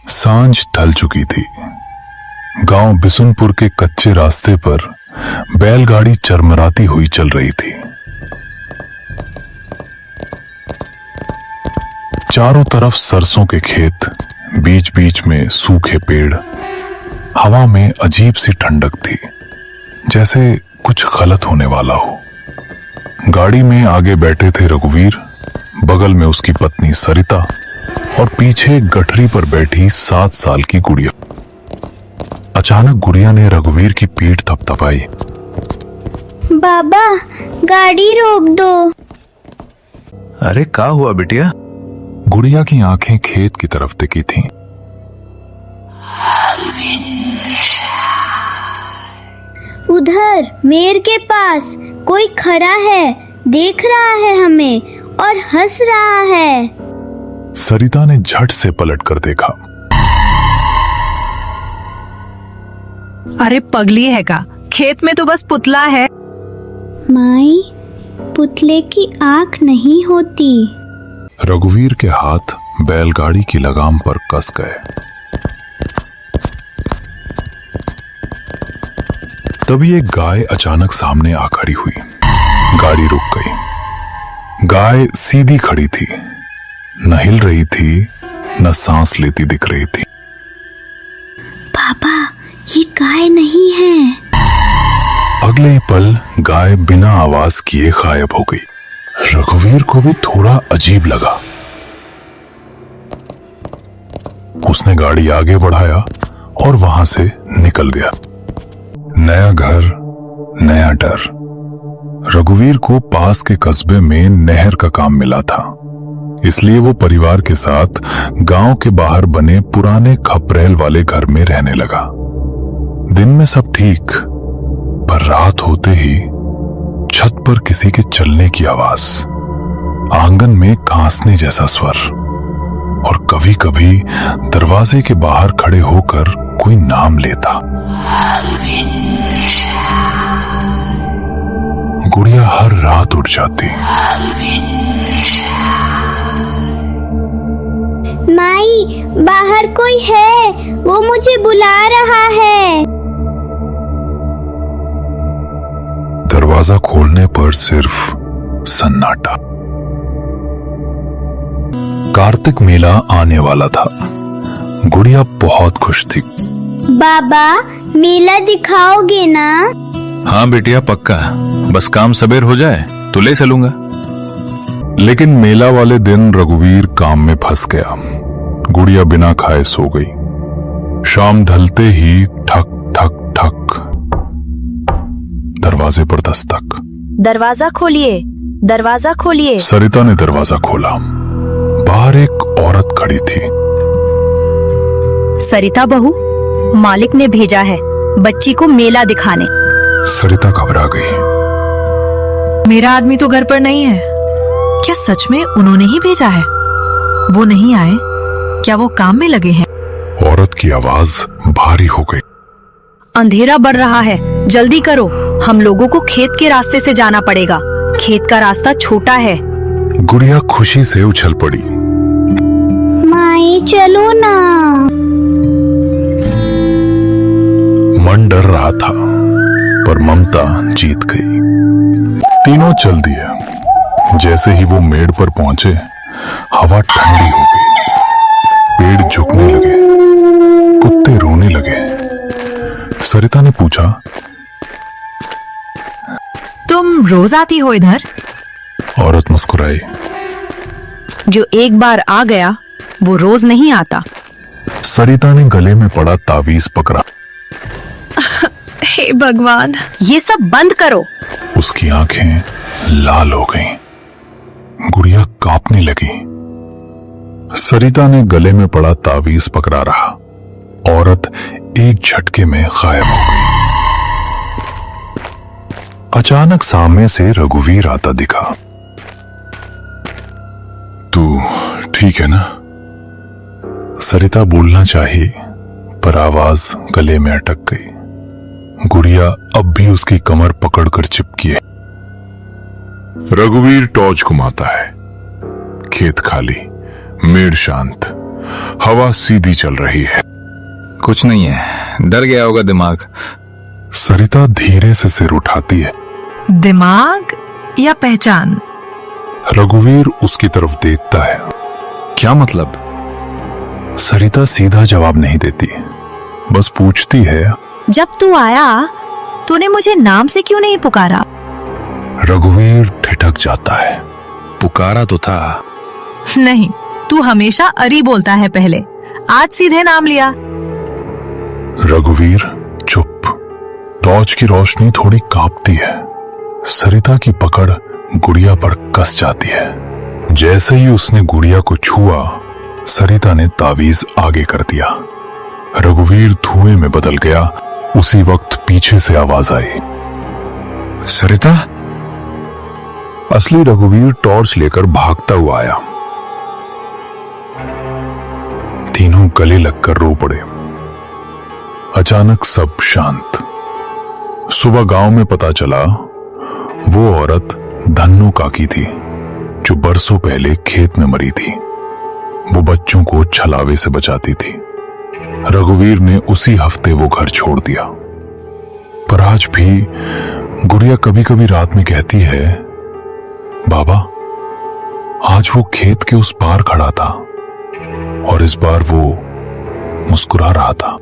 सांझ ढल चुकी थी। गांव बिसुनपुर के कच्चे रास्ते पर बैलगाड़ी चरमराती हुई चल रही थी। चारों तरफ सरसों के खेत, बीच बीच में सूखे पेड़। हवा में अजीब सी ठंडक थी, जैसे कुछ गलत होने वाला हो। गाड़ी में आगे बैठे थे रघुवीर, बगल में उसकी पत्नी सरिता और पीछे गठरी पर बैठी 7 साल की गुड़िया। अचानक गुड़िया ने रघुवीर की पीठ थपथपाई। बाबा, गाड़ी रोक दो। अरे क्या हुआ बिटिया? गुड़िया की आंखें खेत की तरफ टिकी थीं। उधर मेर के पास कोई खड़ा है, देख रहा है हमें और हंस रहा है। सरिता ने झट से पलट कर देखा। अरे पगली है का, खेत में तो बस पुतला है। माई, पुतले की आंख नहीं होती। रघुवीर के हाथ बैलगाड़ी की लगाम पर कस गए। तभी एक गाय अचानक सामने आ खड़ी हुई। गाड़ी रुक गई। गाय सीधी खड़ी थी, न हिल रही थी, न सांस लेती दिख रही थी। पापा, ये गाय नहीं है। अगले ही पल गाय बिना आवाज किए गायब हो गई। रघुवीर को भी थोड़ा अजीब लगा। उसने गाड़ी आगे बढ़ाया और वहां से निकल गया। नया घर, नया डर। रघुवीर को पास के कस्बे में नहर का काम मिला था, इसलिए वो परिवार के साथ गांव के बाहर बने पुराने खपरेल वाले घर में रहने लगा। दिन में सब ठीक, पर रात होते ही छत पर किसी के चलने की आवाज, आंगन में कांसने जैसा स्वर और कभी कभी दरवाजे के बाहर खड़े होकर कोई नाम लेता। गुड़िया हर रात उठ जाती। माई, बाहर कोई है, वो मुझे बुला रहा है। दरवाजा खोलने पर सिर्फ सन्नाटा। कार्तिक मेला आने वाला था। गुड़िया बहुत खुश थी। बाबा, मेला दिखाओगे ना? हाँ बेटिया, पक्का। बस काम सबेर हो जाए तो ले चलूंगा। लेकिन मेला वाले दिन रघुवीर काम में फंस गया। गुड़िया बिना खाए सो गई। शाम ढलते ही ठक ठक ठक, दरवाजे पर दस्तक। दरवाजा खोलिए, दरवाजा खोलिए। सरिता ने दरवाजा खोला। बाहर एक औरत खड़ी थी। सरिता बहू, मालिक ने भेजा है बच्ची को मेला दिखाने। सरिता घबरा गई। मेरा आदमी तो घर पर नहीं है। क्या सच में उन्होंने ही भेजा है? वो नहीं आए? क्या वो काम में लगे हैं? औरत की आवाज भारी हो गई। अंधेरा बढ़ रहा है, जल्दी करो, हम लोगों को खेत के रास्ते से जाना पड़ेगा। खेत का रास्ता छोटा है। गुड़िया खुशी से उछल पड़ी। माई, चलो ना। मन डर रहा था, पर ममता जीत गई। तीनों चल दिए। जैसे ही वो मेड़ पर पहुंचे, हवा ठंडी हो गई। पेड़ झुकने लगे, कुत्ते रोने लगे। सरिता ने पूछा, तुम रोज आती हो इधर? औरत मुस्कुराई। जो एक बार आ गया वो रोज नहीं आता। सरिता ने गले में पड़ा तावीज पकड़ा। हे भगवान, ये सब बंद करो। उसकी आंखें लाल हो गईं। गुड़िया कांपने लगी। सरिता ने गले में पड़ा तावीज पकड़ा रहा। औरत एक झटके में गायब हो गई। अचानक सामने से रघुवीर आता दिखा। तू ठीक है ना? सरिता बोलना चाही, पर आवाज गले में अटक गई। गुड़िया अब भी उसकी कमर पकड़कर चिपकी है। रघुवीर टॉर्च घुमाता है। खेत खाली, मेड़ शांत हवा सीधी चल रही है। कुछ नहीं है, डर गया होगा दिमाग। सरिता धीरे से सिर उठाती है। दिमाग या पहचान? रघुवीर उसकी तरफ देखता है। क्या मतलब? सरिता सीधा जवाब नहीं देती, बस पूछती है, जब तू आया तूने मुझे नाम से क्यों नहीं पुकारा? रघुवीर ठिठक जाता है। पुकारा तो था। नहीं, तू हमेशा अरी बोलता है पहले, आज सीधे नाम लिया। रघुवीर चुप। टॉर्च की रोशनी थोड़ी कांपती है। सरिता की पकड़ गुड़िया पर कस जाती है। जैसे ही उसने गुड़िया को छुआ, सरिता ने तावीज आगे कर दिया। रघुवीर धुएं में बदल गया। उसी वक्त पीछे से आवाज आई, सरिता? असली रघुवीर टॉर्च लेकर भागता हुआ आया। तीनों गले लगकर रो पड़े। अचानक सब शांत। सुबह गांव में पता चला वो औरत धन्नो काकी थी, जो बरसों पहले खेत में मरी थी। वो बच्चों को छलावे से बचाती थी। रघुवीर ने उसी हफ्ते वो घर छोड़ दिया। पर आज भी गुड़िया कभी कभी रात में कहती है, बाबा, आज वो खेत के उस पार खड़ा था और इस बार वो मुस्कुरा रहा था।